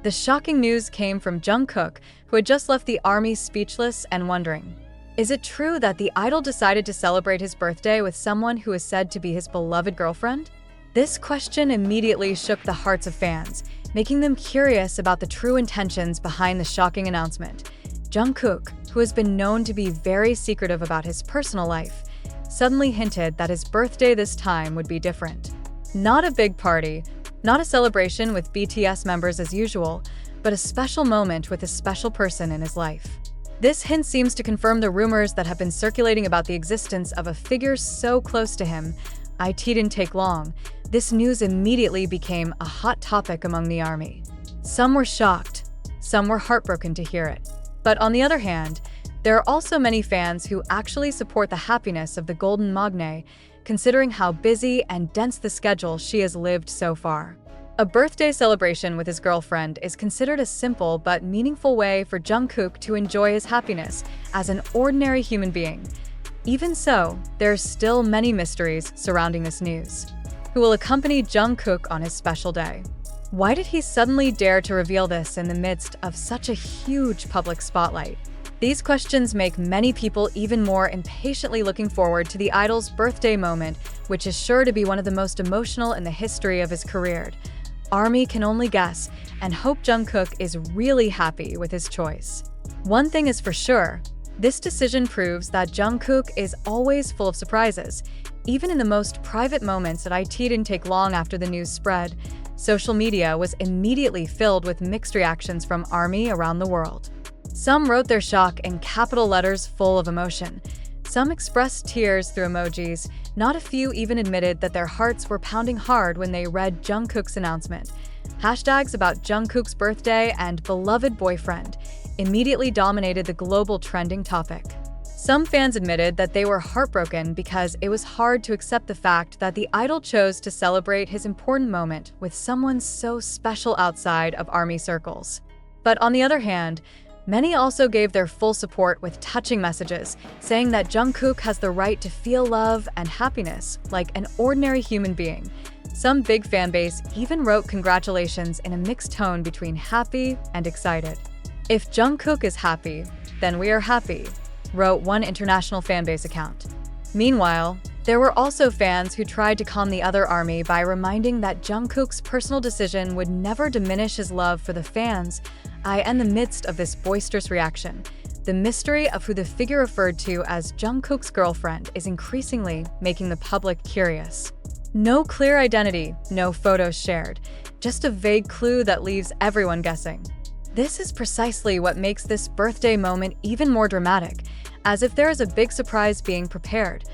The shocking news came from Jungkook, who had just left the army speechless and wondering, is it true that the idol decided to celebrate his birthday with someone who is said to be his beloved girlfriend? This question immediately shook the hearts of fans, making them curious about the true intentions behind the shocking announcement. Jungkook, who has been known to be very secretive about his personal life, suddenly hinted that his birthday this time would be different. Not a big party, not a celebration with BTS members as usual, but a special moment with a special person in his life. This hint seems to confirm the rumors that have been circulating about the existence of a figure so close to him. It didn't take long. This news immediately became a hot topic among the army. Some were shocked, some were heartbroken to hear it. But on the other hand, there are also many fans who actually support the happiness of the Golden Magne, considering how busy and dense the schedule she has lived so far. A birthday celebration with his girlfriend is considered a simple but meaningful way for Jungkook to enjoy his happiness as an ordinary human being. Even so, there are still many mysteries surrounding this news. Who will accompany Jungkook on his special day? Why did he suddenly dare to reveal this in the midst of such a huge public spotlight? These questions make many people even more impatiently looking forward to the idol's birthday moment, which is sure to be one of the most emotional in the history of his career. ARMY can only guess and hope Jungkook is really happy with his choice. One thing is for sure, this decision proves that Jungkook is always full of surprises. Even in the most private moments, it didn't take long after the news spread. Social media was immediately filled with mixed reactions from ARMY around the world. Some wrote their shock in capital letters full of emotion. Some expressed tears through emojis. Not a few even admitted that their hearts were pounding hard when they read Jungkook's announcement. Hashtags about Jungkook's birthday and beloved boyfriend immediately dominated the global trending topic. Some fans admitted that they were heartbroken because it was hard to accept the fact that the idol chose to celebrate his important moment with someone so special outside of ARMY circles. But on the other hand, many also gave their full support with touching messages, saying that Jungkook has the right to feel love and happiness like an ordinary human being. Some big fanbase even wrote congratulations in a mixed tone between happy and excited. If Jungkook is happy, then we are happy, wrote one international fanbase account. Meanwhile, there were also fans who tried to calm the other ARMY by reminding that Jungkook's personal decision would never diminish his love for the fans. In the midst of this boisterous reaction, the mystery of who the figure referred to as Jungkook's girlfriend is increasingly making the public curious. No clear identity, no photos shared, just a vague clue that leaves everyone guessing. This is precisely what makes this birthday moment even more dramatic, as if there is a big surprise being prepared.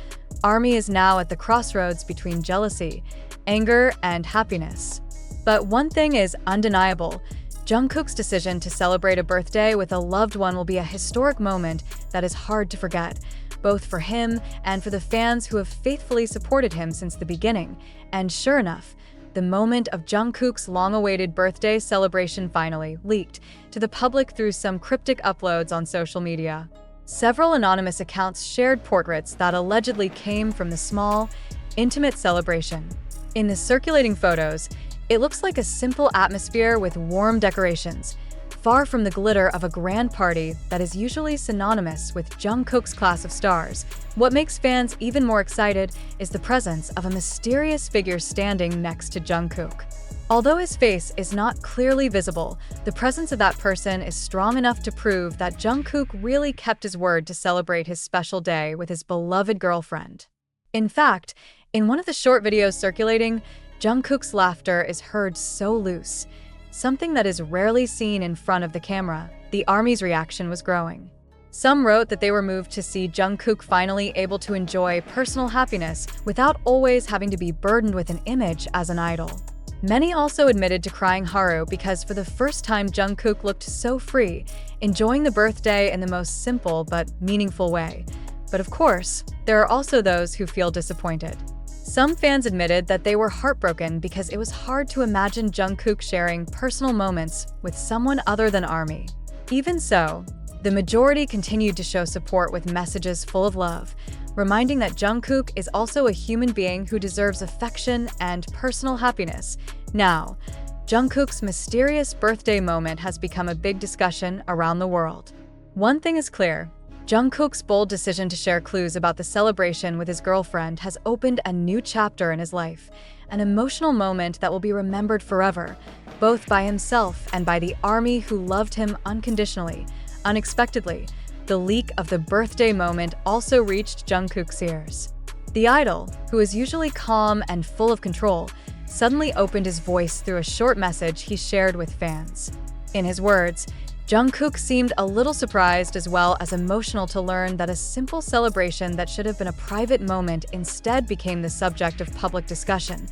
ARMY is now at the crossroads between jealousy, anger, and happiness. But one thing is undeniable. Jungkook's decision to celebrate a birthday with a loved one will be a historic moment that is hard to forget, both for him and for the fans who have faithfully supported him since the beginning. And sure enough, the moment of Jungkook's long-awaited birthday celebration finally leaked to the public through some cryptic uploads on social media. Several anonymous accounts shared portraits that allegedly came from the small, intimate celebration. In the circulating photos, it looks like a simple atmosphere with warm decorations, far from the glitter of a grand party that is usually synonymous with Jungkook's class of stars. What makes fans even more excited is the presence of a mysterious figure standing next to Jungkook. Although his face is not clearly visible, the presence of that person is strong enough to prove that Jungkook really kept his word to celebrate his special day with his beloved girlfriend. In fact, in one of the short videos circulating, Jungkook's laughter is heard so loose, something that is rarely seen in front of the camera. The ARMY's reaction was growing. Some wrote that they were moved to see Jungkook finally able to enjoy personal happiness without always having to be burdened with an image as an idol. Many also admitted to crying haru because for the first time Jungkook looked so free, enjoying the birthday in the most simple but meaningful way. But of course, there are also those who feel disappointed. Some fans admitted that they were heartbroken because it was hard to imagine Jungkook sharing personal moments with someone other than ARMY. Even so, the majority continued to show support with messages full of love, reminding that Jungkook is also a human being who deserves affection and personal happiness. Now, Jungkook's mysterious birthday moment has become a big discussion around the world. One thing is clear: Jungkook's bold decision to share clues about the celebration with his girlfriend has opened a new chapter in his life, an emotional moment that will be remembered forever, both by himself and by the army who loved him unconditionally. Unexpectedly, the leak of the birthday moment also reached Jungkook's ears. The idol, who is usually calm and full of control, suddenly opened his voice through a short message he shared with fans. In his words, Jungkook seemed a little surprised as well as emotional to learn that a simple celebration that should have been a private moment instead became the subject of public discussion.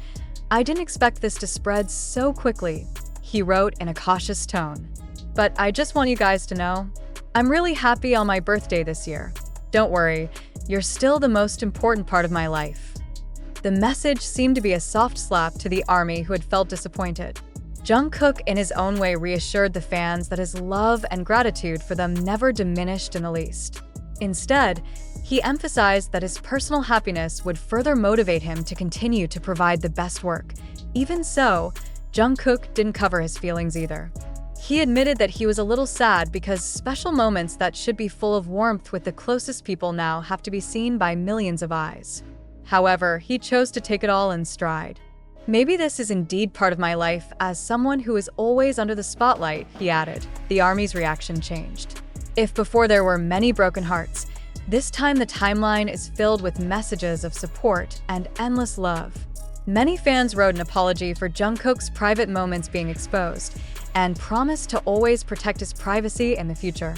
"I didn't expect this to spread so quickly," he wrote in a cautious tone. "But I just want you guys to know, I'm really happy on my birthday this year. Don't worry, you're still the most important part of my life." The message seemed to be a soft slap to the army who had felt disappointed. Jungkook, in his own way, reassured the fans that his love and gratitude for them never diminished in the least. Instead, he emphasized that his personal happiness would further motivate him to continue to provide the best work. Even so, Jungkook didn't cover his feelings either. He admitted that he was a little sad because special moments that should be full of warmth with the closest people now have to be seen by millions of eyes. However, he chose to take it all in stride. "Maybe this is indeed part of my life as someone who is always under the spotlight," he added. The army's reaction changed. If before there were many broken hearts, this time the timeline is filled with messages of support and endless love. Many fans wrote an apology for Jungkook's private moments being exposed and promised to always protect his privacy in the future.